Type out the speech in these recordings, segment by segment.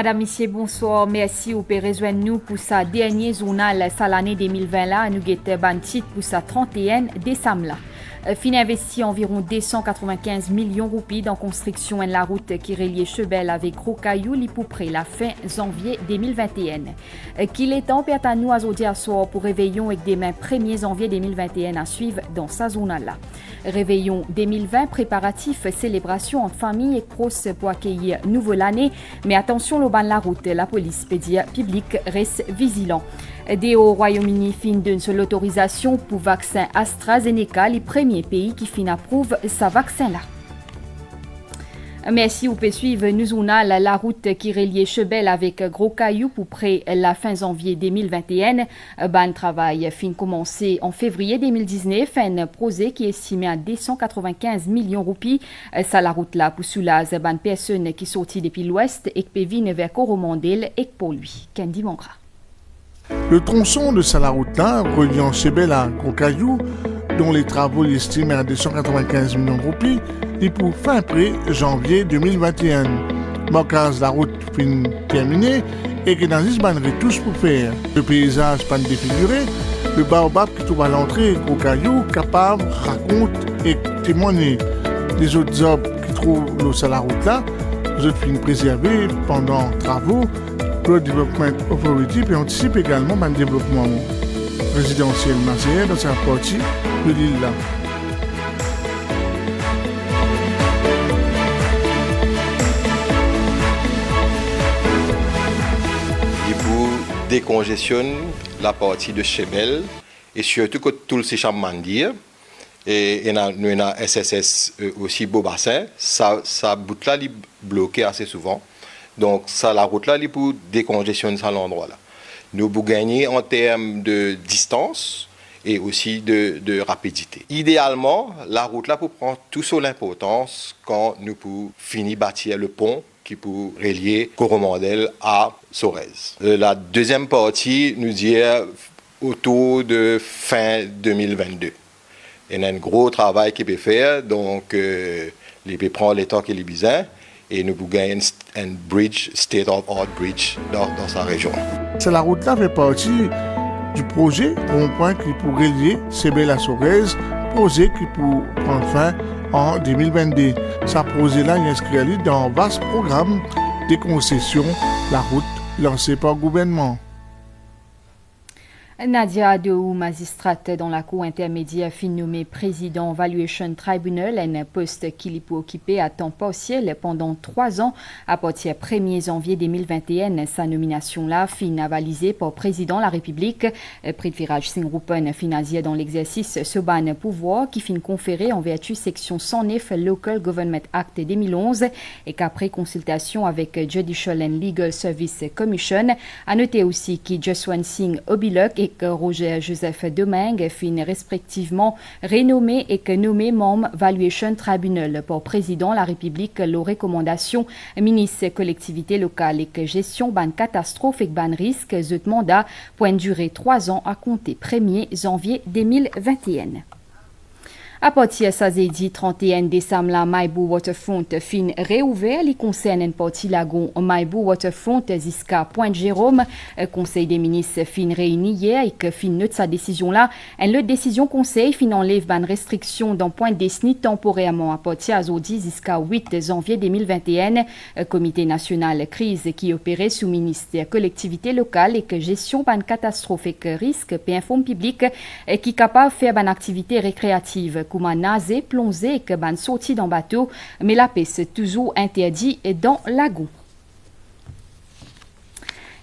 Madame, Monsieur, bonsoir. Merci ou pour rejoindre nous pour sa dernier journal sa l'année 2020 là. Nous guettons ban titre pour sa 31 décembre là. Fin investi environ 295 millions de roupies dans construction de la route qui relie Chebel avec Gros-Caillou pour près la fin janvier 2021. Qu'il est temps à nous aujourd'hui à soir pour réveillon avec demain 1er janvier 2021 à suivre dans sa journal là. Réveillon 2020, préparatif, célébration en famille et proches pour accueillir nouvelle année. Mais attention, le ban de la route, la police publique reste vigilant. Dès au Royaume-Uni, fin donne l'autorisation pour vaccin AstraZeneca, le premier pays qui fin approuve ce vaccin-là. Merci, vous pouvez suivre nous journal la route qui relie Chebel avec Gros-Caillou pour près la fin janvier 2021. Ban travail fin commencé en février 2019, un projet qui est estimé à 295 millions de roupies. Ça la route là pour soulager ban personne qui sortit depuis l'ouest et qui peut venir vers Coromandel et pour lui. Candy Mangra. Le tronçon de Salarouta, reliant Chebel à Gros-Caillou, dont les travaux estimés à 295 millions de roupies, est pour fin près janvier 2021. Marquage la route fin terminée et que dans this ban retouche pour faire. Le paysage pas défiguré, le baobab qui trouve à l'entrée Gros-Caillou capable raconte et témoigner. Les autres arbres qui trouvent le Salarouta, les autres fins préservés pendant travaux. Le Development Authority peut anticiper également le développement résidentiel national dans sa partie de l'île là. Il faut décongestionner la partie de Chebel et surtout que tout le Mandir et nous avons SSS aussi Beaubassin, ça bout là est bloqué assez souvent. Donc, ça, la route là, il pour décongestionner ça l'endroit là. Nous pouvons gagner en termes de distance et aussi de rapidité. Idéalement, la route là pour prendre tout sur l'importance quand nous pouvons finir bâtir le pont qui peut relier Coromandel à Sorez. La deuxième partie nous dit autour de fin 2022. Il y a un gros travail qui peut faire, donc il peut prendre les temps qu'il est besoin. Et nous pouvons gagner un bridge, state-of-art bridge dans sa région. La route-là fait partie du projet rond-point qui pour relier Chebel à Sorez, projet qui pour prendre fin en 2022. Ce projet-là est inscrit dans un vaste programme de concessions, la route lancé par le gouvernement. Nadia Adou, magistrate dans la cour intermédiaire, fin nommée président Valuation Tribunal, un poste qu'il peut occuper à temps partiel pendant 3 ans à partir du 1er janvier 2021. Sa nomination-là, fin avalisée par le président de la République. Prithviraj Singh Rupan financier dans l'exercice ce ban pouvoir qui fin conféré en vertu section 109 Local Government Act 2011 et qu'après consultation avec Judicial and Legal Service Commission, a noté aussi que Jaswant Singh Obilok et que Roger Joseph Domingue fin respectivement renommé et que nommé membre Valuation Tribunal pour président de la République. Les recommandations ministre collectivité locale et que gestion ban catastrophe et ban risque zut mandat point durée 3 ans à compter 1er janvier 2021. À partir de samedi 31 décembre, la Maibou Waterfront fin réouvert. Il concerne une partie lagon Maibou Waterfront jusqu'à Pointe-Jérôme. Conseil des ministres fin réuni hier et que fin note sa décision là. Une autre décision conseil fin enlève ban restriction dans Pointe-Desni temporairement à partir d'aujourd'hui jusqu'à 8 janvier 2021. Comité national crise qui opérait sous ministère collectivité locale et que gestion ban catastrophe et que risque et informe public qui capable de faire ban activité récréative. Comment nager, plonger et que ban sorti dans bateau, mais la pêche est toujours interdit dans lagon.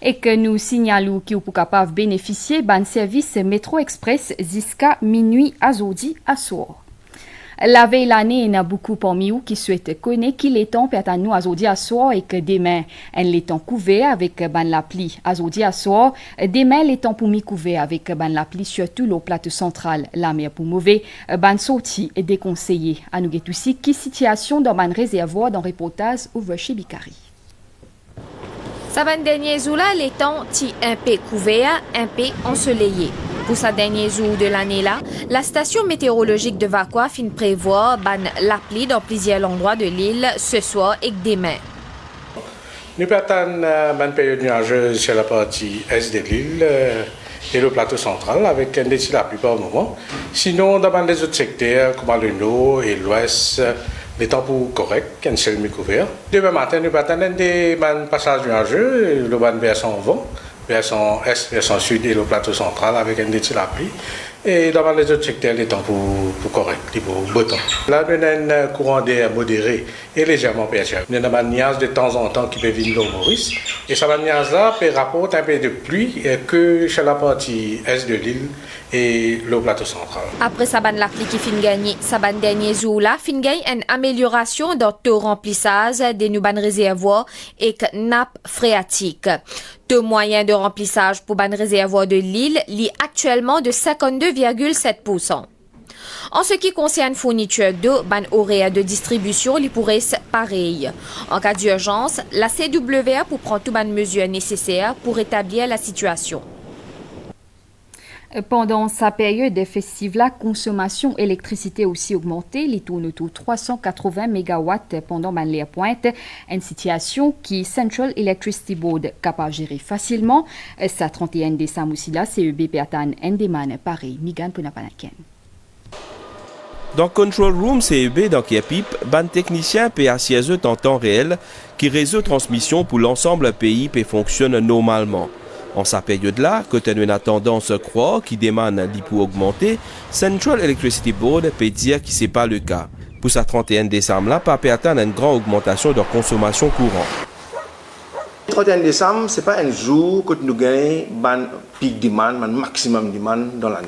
Et que nous signalons qu'il est capable de bénéficier d'un service métro express jusqu'à minuit à aujourd'hui à soir. La veille l'année, il y a beaucoup parmi vous qui souhaitent connaître qu'il est temps pour nous aujourd'hui à soir et que demain, il est temps couvert avec l'appli aujourd'hui à soir. Demain, il est temps pour m'y couvert avec l'appli surtout le plateau central. La mer pour mauvais, sortie et déconseillé. À nous aussi, qui situation dans ban réservoir dans reportage ouvre chez Bicari. Ça va dernier jour là, les temps un peu couvert, un peu ensoleillé. Pour sa dernier jour de l'année là, la station météorologique de Vakwa fin prévoir ban l'appli dans plusieurs endroits de l'île ce soir et demain. Nous partons une période nuageuse sur la partie est de l'île et le plateau central avec un décile la plupart du moment. Sinon, dans les autres secteurs comme le nord et l'ouest, les temps corrects, un ciel mi-couvert. Demain matin, nous partons des passages nuageux, le versant vent, versant est, versant sud et le plateau central avec un décile la pluie. Et dans les autres secteurs, les temps pour correct, pour beau temps. Là, nous avons un courant d'air modéré et légèrement perturbé. Nous avons une nuage de temps en temps qui peut venir au Maurice. Et cette nuage-là peut rapporter un peu de pluie que sur la partie est de l'île et le plateau central. Après Saban la pluie qui fin gagné, Saban dernier jour là, fin gagne une amélioration dans taux remplissage des nouvelles réservoirs et nappes phréatiques. Taux moyen de remplissage pour ban réservoir de l'île lit actuellement de 52,7%. En ce qui concerne fourniture d'eau, ban horaire de distribution li pourrait être pareil. En cas d'urgence, la CWA pour prendre toutes les mesures nécessaires pour rétablir la situation. Pendant sa période festive, la consommation d'électricité aussi augmenté, les tourne autour de 380 MW pendant les pointes, une situation qui Central Electricity Board capable de gérer facilement. Ça 31 décembre aussi là, CEB Pertan Endeman Paris, Migan Ponapanaken. Dans Control Room CEB dans Kiepip, ban technicien peut assiéger en temps réel qui réseau transmission pour l'ensemble pays peut fonctionne normalement. En sa période-là, quand on a une tendance croître qui demande pour augmenter, Central Electricity Board peut dire que ce n'est pas le cas. Pour sa 31 décembre-là, pas peut attendre une grande augmentation de consommation courante. Le 31 décembre, ce n'est pas un jour que nous gagnons un peak demand, un maximum demand dans l'année.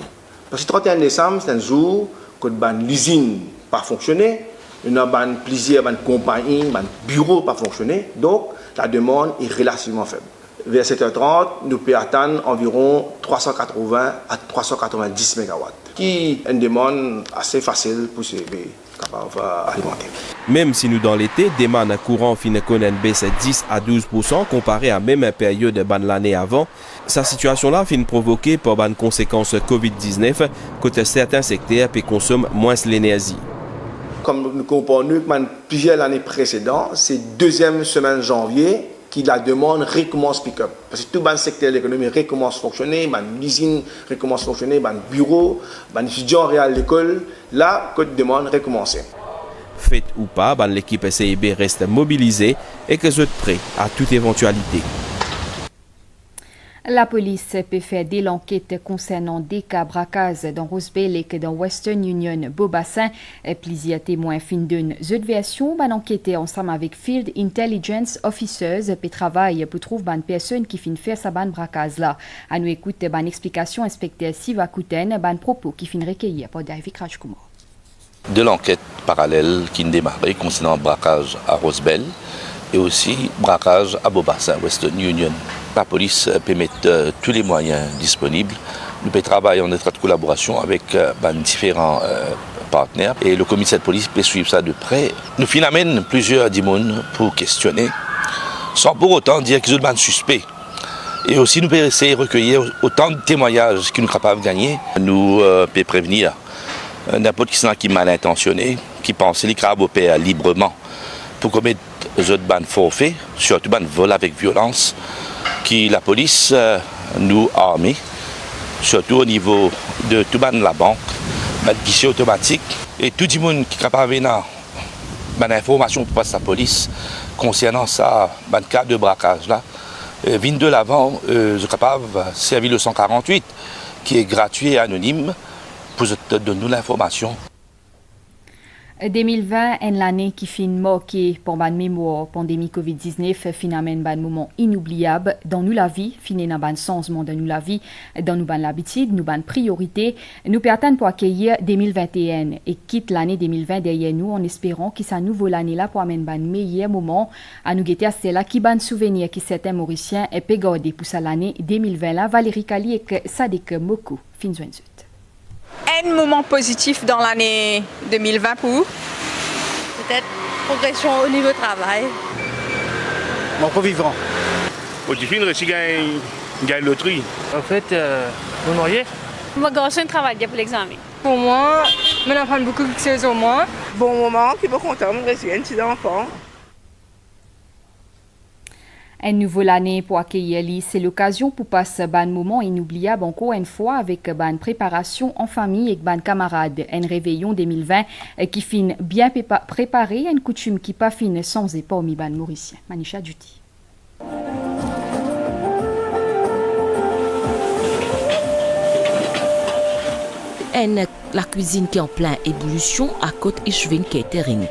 Parce que le 31 décembre, c'est un jour que l'usine n'a pas fonctionné, il y a plusieurs compagnies, bureaux pas fonctionné, donc la demande est relativement faible. Vers 7h30, nous pouvons atteindre environ 380 à 390 MW, qui est une demande assez facile pour se capable alimenter. Même si nous dans l'été, demande courant fin connaît baisse 10 à 12% comparé à même période de l'année avant, sa situation-là fin provoquée par une conséquence Covid-19 que certains secteurs consomment moins l'énergie. Comme nous comprenons que plusieurs années précédentes, c'est deuxième semaine de janvier, qui la demande recommence pick-up. Parce que tout le secteur de l'économie recommence à fonctionner, l'usine recommence à fonctionner, le bureau, les étudiants à l'école, là, que la demande recommence. Fait ou pas, l'équipe CEB reste mobilisée et que vous êtes prêts à toute éventualité. La police peut faire des enquêtes concernant des cas braquages dans Rosebel et dans Western Union Beaubassin. Plusieurs témoins fin d'une version, enquête ensemble avec Field Intelligence Officers peut travailler pour trouver une personne qui fin faire sa braquage là. À nous écouter une explication inspecteur Siva Kouten, propos qui fin recueillir par David Rajkumar. De l'enquête parallèle qui démarrait concernant braquage à Rosebel et aussi braquage à Beaubassin, Western Union. La police peut mettre tous les moyens disponibles. Nous peut travailler en étroite collaboration avec différents partenaires et le commissaire de police peut suivre ça de près. Nous amène plusieurs dimons pour questionner, sans pour autant dire qu'ils sont des suspects. Et aussi nous pouvons essayer de recueillir autant de témoignages que nous sommes capables de gagner. Nous pouvons prévenir n'importe qui est mal intentionné, qui pense qu'il opère librement pour commettre des autres forfaits, surtout des vols avec violence, qui la police nous a armés, surtout au niveau de tout la banque, le guichet automatique, et tout le monde qui est capable d'avoir information pour passer à la police concernant ça, le cas de braquage là, vient de l'avant, je capable de servir le 148, qui est gratuit et anonyme, pour donner l'information. 2020 est l'année qui finit marquée par la mémoire pandémie Covid-19 finalement un moment inoubliable dans nous la vie finit dans un changement dans nous la vie dans nous l'habitude nous priorité nous peut attendre pour accueillir 2021 et quitte l'année 2020 derrière nous en espérant que sa nouvelle année là pour amener un meilleur moment à nous guetter à celle-là qui ban souvenir qui certains Mauriciens et peut garder pour l'année 2020 là Valérie Kali et Sadik Moko fin juin. Un moment positif dans l'année 2020 pour vous? Peut-être progression au niveau travail. Mon vivant. Positif, je gagne loterie. En fait, vous mariez? Moi, je travaille pour l'examen. Pour moi, je apprends beaucoup de choses au moins. Bon moment, qui est content, je suis un petit enfant. Un nouveau année pour accueillir lui, c'est l'occasion pour passer un moment inoubliable encore une fois avec une préparation en famille avec ban camarades. Un réveillon 2020 qui finit bien préparé, une coutume qui pas fine sans épa au ban mauricien. Manisha Duty. La cuisine qui est en pleine ébullition à côte Ishvin Catering.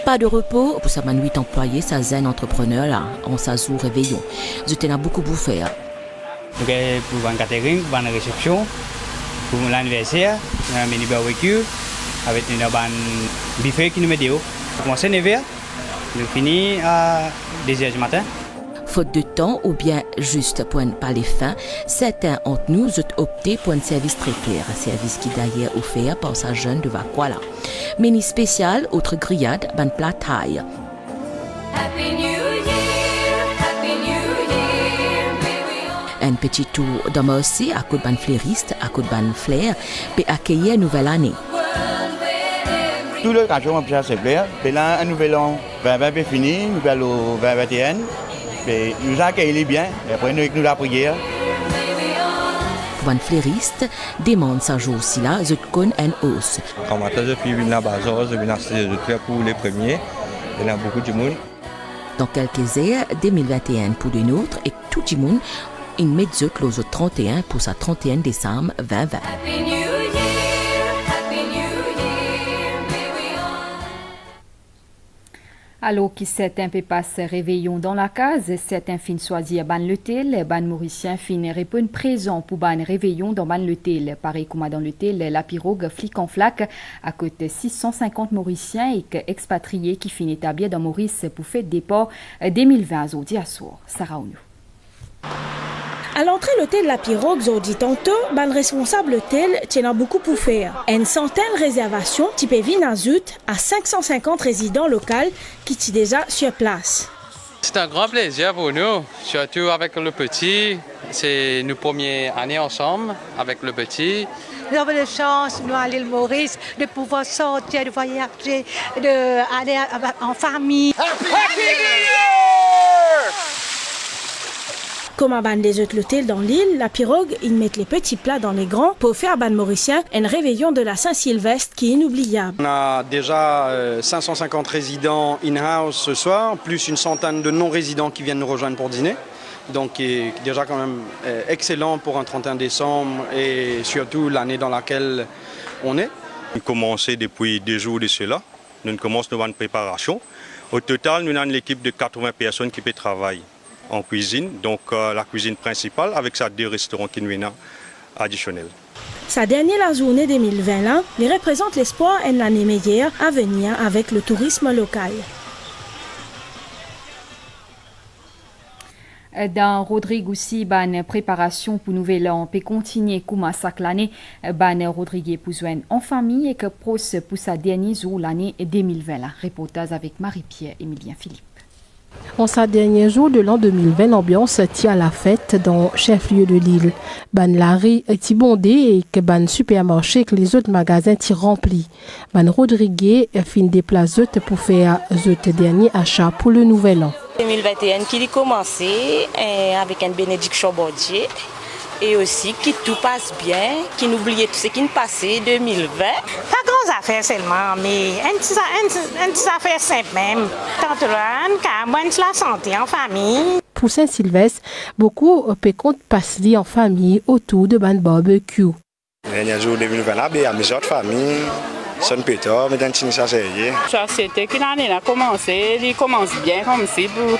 Pas de repos pour sa 8 employés, sa zen entrepreneur là, en sa jour réveillon. Je t'en ai beaucoup bouffé. Donc pour un catering, pour une réception, pour l'anniversaire, un mini barbecue avec un buffet qui nous met dehors. On commence à 9h, nous finissons à 2h du matin. Faute de temps ou bien juste pour ne pas les fins, certains entre nous ont opté pour un service très clair, un service qui d'ailleurs offert par sa jeune de Vakwala. Menu spécial, autre grillade, ban plat thaï. Un petit tour d'homme aussi à côté ban fleuriste, à côté ban flair, pour accueillir une nouvelle année. Tout le canton est assez clair, puis là, un nouvel an, 2020 est fini, nous allons au 2021. Et nous accueillons bien, et après nous la prière. Pour un fleuriste, demande sa jour aussi là, je connais un os. Quand je suis venu à Bazar, je viens à pour les premiers, il y a beaucoup de monde. Dans quelques heures, 2021 pour les nôtres et tout le monde, il met le 31 pour sa 31 décembre 2020. Alors que certains peut passer réveillon dans la case, certains fin choisir ban l'hôtel, ban mauricien fin répondre présent pour ban réveillon dans ban l'hôtel. Pareil comme dans l'hôtel, la pirogue flic en flac à côté 650 mauriciens et expatriés qui fin établis dans Maurice pour faire départ 2020 aujourd'hui à soir. Sarah Ounou. À l'entrée de l'hôtel La Pirogue, dit tantôt, le responsable de l'hôtel tient beaucoup pour faire. Une centaine de réservations type Vinazut à 550 résidents locaux qui sont déjà sur place. C'est un grand plaisir pour nous, surtout avec le petit. C'est nos premières années ensemble avec le petit. Nous avons la chance, nous, à l'île Maurice, de pouvoir sortir, de voyager, d'aller en famille. Happy New Year! Comme à ban des autres hôtels dans l'île, La Pirogue, ils mettent les petits plats dans les grands pour faire à ban mauricien un réveillon de la Saint-Sylvestre qui est inoubliable. On a déjà 550 résidents in-house ce soir, plus une centaine de non-résidents qui viennent nous rejoindre pour dîner. Donc, c'est déjà quand même excellent pour un 31 décembre et surtout l'année dans laquelle on est. On a commencé depuis 2 jours de cela. Nous commençons notre préparation. Au total, nous avons une équipe de 80 personnes qui peut travailler en cuisine, donc la cuisine principale avec ça 2 restaurants qui nous viennent additionnels. Sa dernière journée 2020 là, il représente l'espoir d'une année meilleure à venir avec le tourisme local. Dans Rodrigue aussi, ban préparation pour nouvel an peut continuer comme chaque l'année. Ban Rodrigue pour joindre en famille et que pros pour sa dernière jour l'année 2020 là. Reportage avec Marie-Pierre Emilien Philippe. En sa dernier jour de l'an 2020, l'ambiance tient à la fête dans le chef-lieu de l'île. Ban Larry est bondé et que ban supermarché que les autres magasins sont remplis. Ban Rodrigue fin des places pour faire les derniers achats pour le nouvel an. 2021 qui a commencé avec une bénédiction bordier et aussi qui tout passe bien, qui n'oubliait tout ce qui ne passait 2020. Pas grande affaire seulement, mais une petite affaire simple même. Tant la santé en famille. Pour Saint-Sylvestre, beaucoup peuvent passer en famille autour de ban barbecue. Le jour 2020 là, à mes autres familles. Son pétard, mais dans le ça c'est c'était que l'année a commencé, il commence bien comme si pour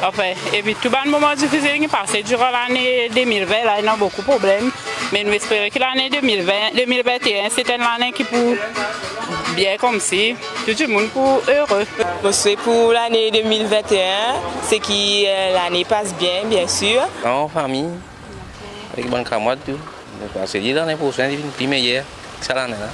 enfin, et puis tout le moment difficile qui passé durant l'année 2020 là, il y a beaucoup de problèmes, mais nous espérons que l'année 2021 c'est une année qui pour bien comme si tout le monde pour heureux. C'est pour l'année 2021, c'est que l'année passe bien sûr. En famille, avec bonne camarade tout, c'est l'année prochaine c'est meilleur que ça l'année là.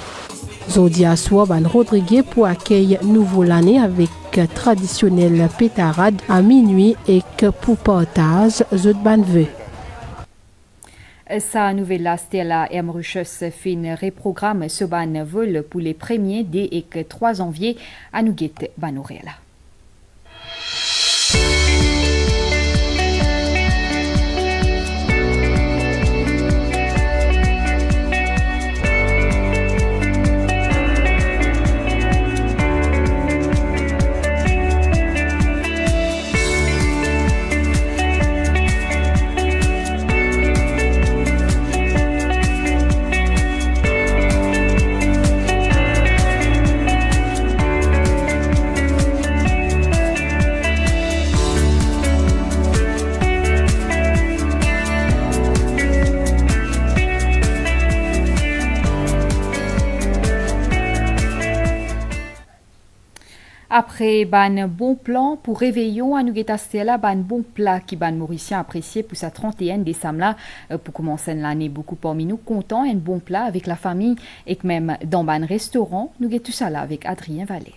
Zodia soir ban Rodrigue pour accueillir nouveau l'année avec traditionnel pétarade à minuit et que pour partage zot ban vœux. Sa nouvelle Stella Emruches fin reprogramme ce ban vol pour les premiers dès et 3 janvier à Nouguet Banorella. Après ban bon plan pour réveillon à nous Stella, ban bon plat qui ban Mauricien apprécié pour sa 31 décembre là pour commencer l'année beaucoup parmi nous content un bon plat avec la famille et que même dans ban restaurant nous tout ça là avec Adrien Valère.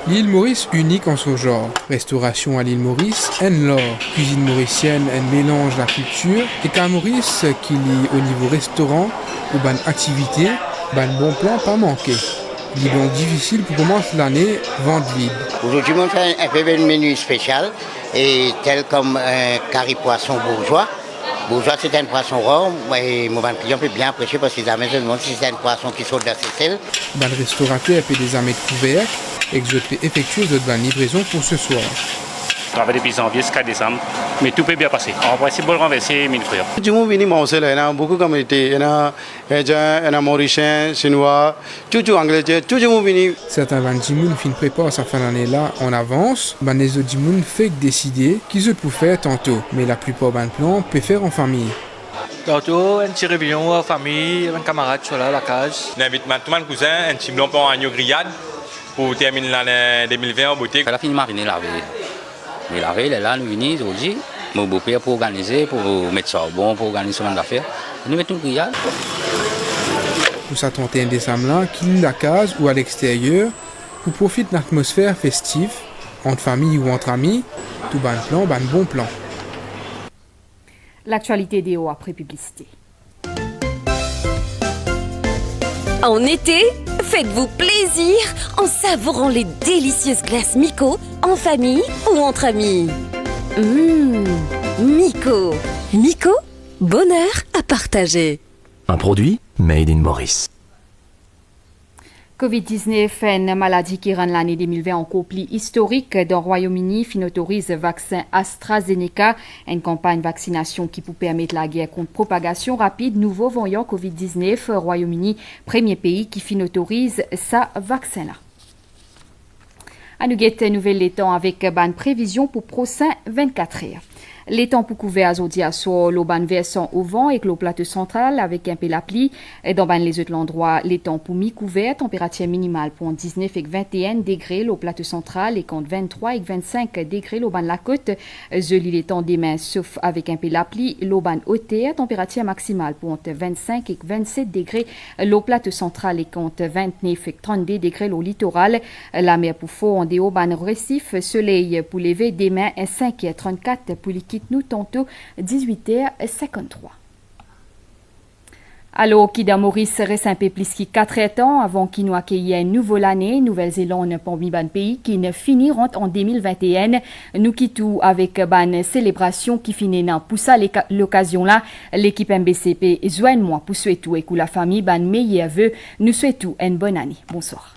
L'île Maurice unique en son genre. Restauration à l'île Maurice, en l'or. Cuisine mauricienne, un mélange la culture. Et qu'à Maurice, qui lie au niveau restaurant, ou ban activité, ban bon plan pas manqué. Il est donc difficile pour commencer l'année vente vide. Aujourd'hui, on fait un peu de menu spécial, et tel comme un curry poisson bourgeois. Bourgeois, c'est un poisson rare, et mon client peut bien apprécier parce qu'ils amènent demande si c'est un poisson qui saute dans ses ailes. Ban restaurateur fait des armées de couverts et que je peux effectuer de livraison pour ce soir. Je travaille depuis janvier jusqu'à décembre, mais tout peut bien passer. En principe, pour le renverser, 1000 frères. Je suis venu manger là, il y a beaucoup de communautés, il y a Indien, il y a Mauricien, Chinois, tout anglais, tout le monde venu. Certains van Dimoun fin préparent sa fin d'année là en avance, ban les autres Dimoun fait décider qu'ils se peuvent faire tantôt, mais la plupart ban plan peut faire en famille. Tantôt, un petit réveillon en famille, un camarade sur la cage. J'invite tout le cousin, un petit blanc pour un agneau grillade pour terminer l'année 2020 en beauté. Elle a fini de mariner la veille. Mais la veille, elle est là, nous venons aujourd'hui. Mon beau-père pour organiser, pour mettre ça au bon, pour organiser semaine d'affaires. Nous mettons le grillage. Pour sa 31 décembre là, qu'il la case ou à l'extérieur, pour profiter de l'atmosphère festive, entre famille ou entre amis, tout ban plan, ban bon plan. L'actualité des hauts après publicité. En été, faites-vous plaisir en savourant les délicieuses glaces Miko en famille ou entre amis. Miko. Miko, bonheur à partager. Un produit made in Maurice. COVID-19 est une maladie qui rend l'année 2020 en conflit historique. Dans le Royaume-Uni, il autorise le vaccin AstraZeneca, une campagne de vaccination qui peut permettre la guerre contre propagation rapide. Nouveau variant COVID-19, Royaume-Uni, premier pays qui autorise sa vaccin-là. À nous guetter nouvelle les temps avec une prévision pour prochain 24 heures. Les temps pour couvert aujourd'hui sur l'auban versant au vent et le plateau central avec un peu la pluie. Dans les autres endroits, les temps pour mi-couvert, température minimale pour 19 et 21 degrés au plateau central et contre 23 et 25 degrés l'auban de la côte. Joli les temps demain sauf avec un peu la pluie. L'auban hauteur, température maximale pour 25 et 27 degrés au plateau central et contre 29 et 32 degrés au littoral. La mer pour fort en des auban récif, soleil pour lever demain 5h34 pour l'équipe. Nous tantôt 18h53. Alors, qui dans Maurice reste un peu plus que 4 ans avant qu'il nous accueille une nouvelle année, Nouvelle-Zélande parmi les pays qui ne finiront en 2021. Nous quittons avec une célébration qui finit dans pour ça l'occasion là. L'équipe MBCP joigne moi pour souhaiter et que la famille ban meilleur vœu. Nous souhaitons une bonne année. Bonsoir.